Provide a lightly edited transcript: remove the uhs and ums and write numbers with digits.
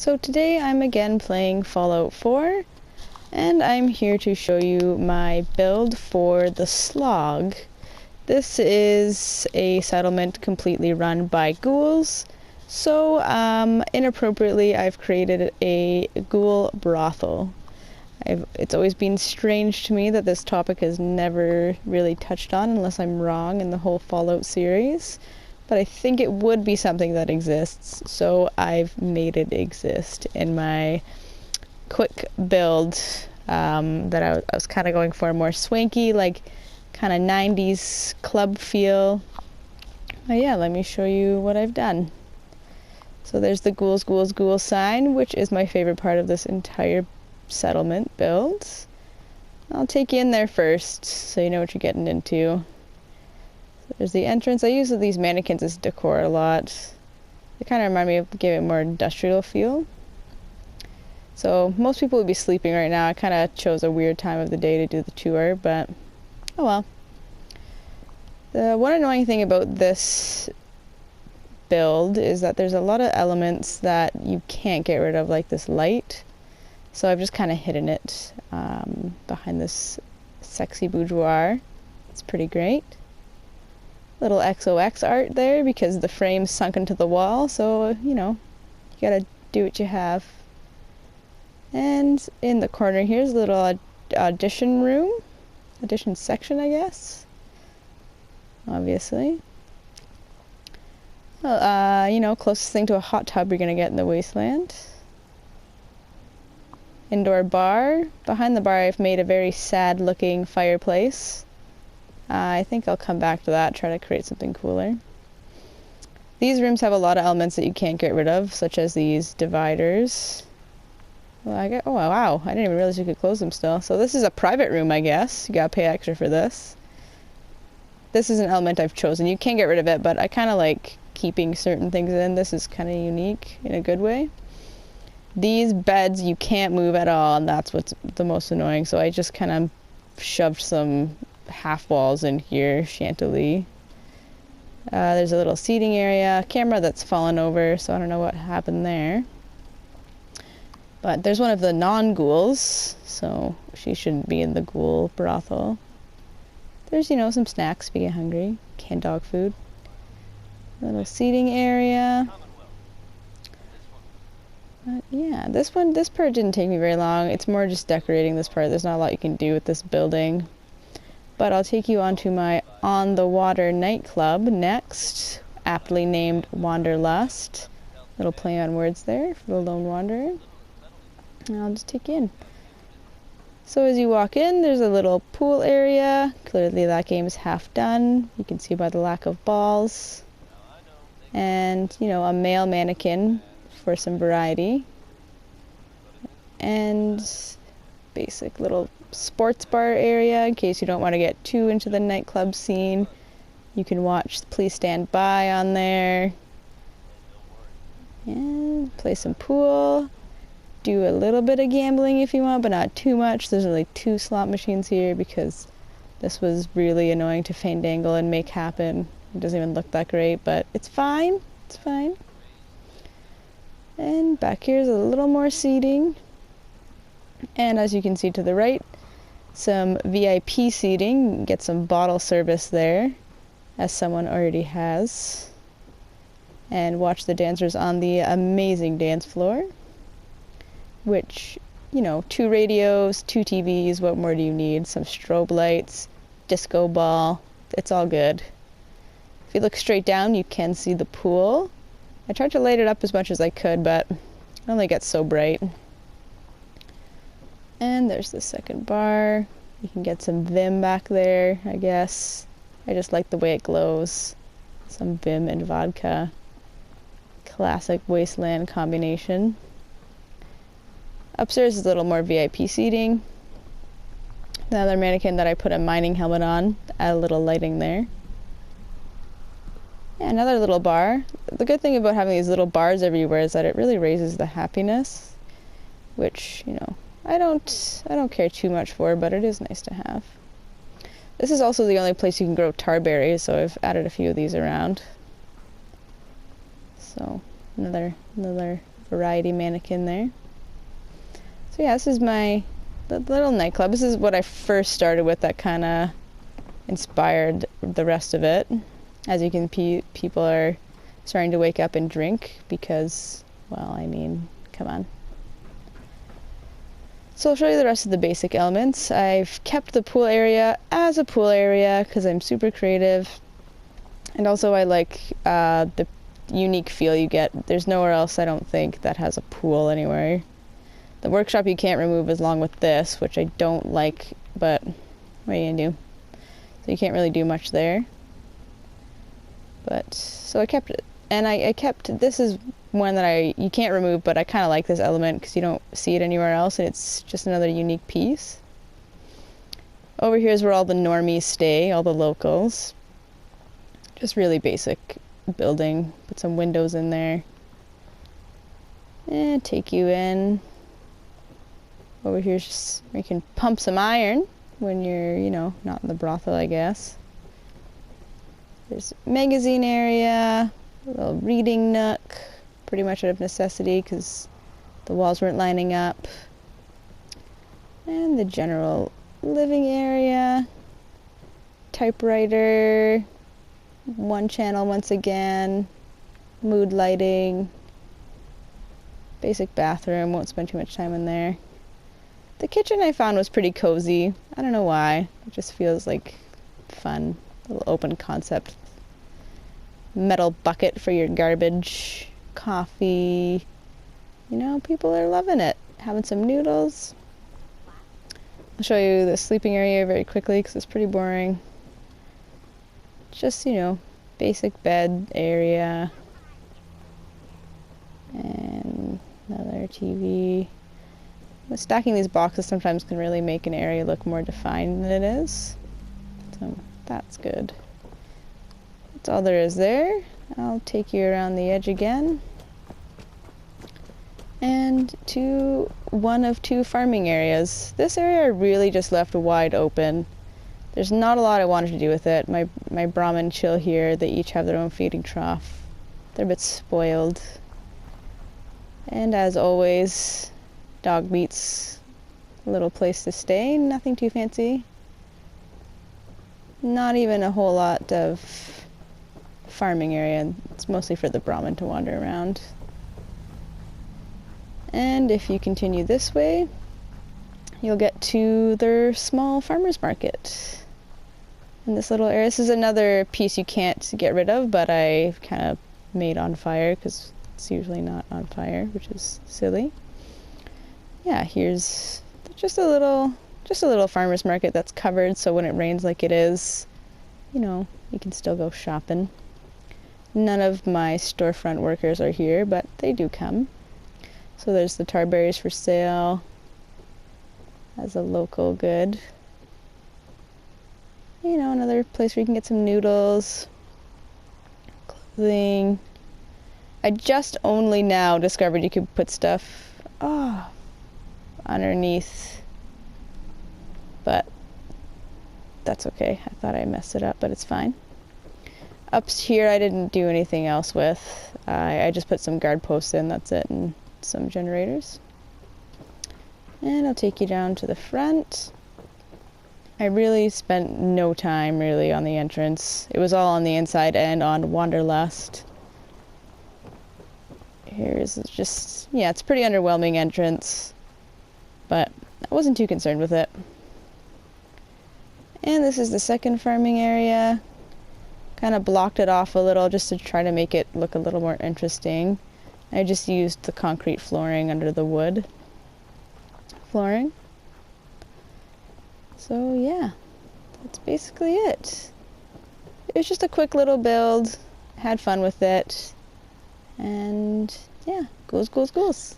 So today I'm again playing Fallout 4, and I'm here to show you my build for the Slog. This is a settlement completely run by ghouls, so inappropriately I've created a ghoul brothel. It's always been strange to me that this topic is never really touched on, unless I'm wrong, in the whole Fallout series. But I think it would be something that exists, so I've made it exist in my quick build that I was kind of going for a more swanky, like kind of 90s club feel. But yeah, let me show you what I've done. So there's the ghouls sign, which is my favorite part of this entire settlement build. I'll take you in there first so you know what you're getting into. There's the entrance. I use these mannequins as decor a lot. They kind of remind me of giving a more industrial feel. So most people would be sleeping right now. I kind of chose a weird time of the day to do the tour, but oh well. The one annoying thing about this build is that there's a lot of elements that you can't get rid of, like this light. So I've just kind of hidden it behind this sexy boudoir. It's pretty great. Little XOX art there because the frame's sunk into the wall, so you know, you gotta do what you have. And in the corner here's a little audition room, audition section, I guess. Obviously. Well, you know, closest thing to a hot tub you're gonna get in the wasteland. Indoor bar. Behind the bar I've made a very sad looking fireplace. I think I'll come back to that, try to create something cooler. These rooms have a lot of elements that you can't get rid of, such as these dividers. Well, oh wow, I didn't even realize you could close them still. So this is a private room, I guess. You gotta pay extra for this. This is an element I've chosen. You can't get rid of it, but I kind of like keeping certain things in. This is kind of unique in a good way. These beds you can't move at all, and that's what's the most annoying. So I just kind of shoved some half walls in here, chantilly. There's a little seating area, camera that's fallen over, so I don't know what happened there. But there's one of the non-ghouls, so she shouldn't be in the ghoul brothel. There's, you know, some snacks if you get hungry, canned dog food. Little seating area. But yeah, this part didn't take me very long. It's more just decorating this part. There's not a lot you can do with this building. But I'll take you onto my on-the-water nightclub next, aptly named Wanderlust. Little play on words there for the lone wanderer. And I'll just take you in. So as you walk in, there's a little pool area. Clearly that game is half done. You can see by the lack of balls. And, you know, a male mannequin for some variety. And basic little sports bar area in case you don't want to get too into the nightclub scene. You can watch Please Stand By on there and play some pool, do a little bit of gambling if you want, but not too much. There's only 2 slot machines here because this was really annoying to fandangle and make happen. It doesn't even look that great, but it's fine. It's fine. And back here's a little more seating, and as you can see to the right, some VIP seating. Get some bottle service there, as someone already has. And watch the dancers on the amazing dance floor. Which, you know, 2 radios, 2 TVs, what more do you need? Some strobe lights, disco ball, it's all good. If you look straight down, you can see the pool. I tried to light it up as much as I could, but it only gets so bright. And there's the second bar. You can get some Vim back there, I guess. I just like the way it glows. Some Vim and vodka. Classic wasteland combination. Upstairs is a little more VIP seating. The other mannequin that I put a mining helmet on, add a little lighting there. Yeah, another little bar. The good thing about having these little bars everywhere is that it really raises the happiness, which, you know, I don't care too much for, but it is nice to have. This is also the only place you can grow tar berries, so I've added a few of these around. So another variety mannequin there. So yeah, this is the little nightclub. This is what I first started with that kind of inspired the rest of it. As you can see, people are starting to wake up and drink because, well, I mean, come on. So I'll show you the rest of the basic elements. I've kept the pool area as a pool area because I'm super creative. And also I like the unique feel you get. There's nowhere else, I don't think, that has a pool anywhere. The workshop you can't remove along with this, which I don't like, but what are you gonna do? So you can't really do much there. But, so I kept it. And I kept, this is one that you can't remove, but I kind of like this element because you don't see it anywhere else, and it's just another unique piece. Over here is where all the normies stay, all the locals. Just really basic building. Put some windows in there. And take you in. Over here's just where you can pump some iron when you're, you know, not in the brothel, I guess. There's a magazine area, a little reading nook. Pretty much out of necessity because the walls weren't lining up. And the general living area, typewriter, one channel once again, mood lighting, basic bathroom, won't spend too much time in there. The kitchen I found was pretty cozy. I don't know why, it just feels like fun, little open concept. Metal bucket for your garbage. Coffee, you know, people are loving it. Having some noodles. I'll show you the sleeping area very quickly because it's pretty boring. Just, you know, basic bed area. And another TV. But stacking these boxes sometimes can really make an area look more defined than it is. So that's good. That's all there is there. I'll take you around the edge again. And to one of two farming areas. This area I really just left wide open. There's not a lot I wanted to do with it. My Brahmin chill here, they each have their own feeding trough. They're a bit spoiled. And as always, dog meat's a little place to stay, nothing too fancy. Not even a whole lot of farming area. It's mostly for the Brahmin to wander around. And if you continue this way, you'll get to their small farmer's market. In this little area, this is another piece you can't get rid of, but I kind of made on fire because it's usually not on fire, which is silly. Yeah, here's just a little farmer's market that's covered, so when it rains like it is, you know, you can still go shopping. None of my storefront workers are here, but they do come. So there's the tar berries for sale as a local good. You know, another place where you can get some noodles, clothing. I just only now discovered you could put stuff underneath, but that's okay. I thought I messed it up, but it's fine. Up here I didn't do anything else with. I just put some guard posts in, that's it, and some generators. And I'll take you down to the front. I really spent no time really on the entrance. It was all on the inside and on Wanderlust. Here's just, yeah, it's a pretty underwhelming entrance, but I wasn't too concerned with it. And this is the second farming area. Kind of blocked it off a little just to try to make it look a little more interesting. I just used the concrete flooring under the wood flooring. So yeah, that's basically it. It was just a quick little build, had fun with it, and yeah, ghouls, ghouls, ghouls.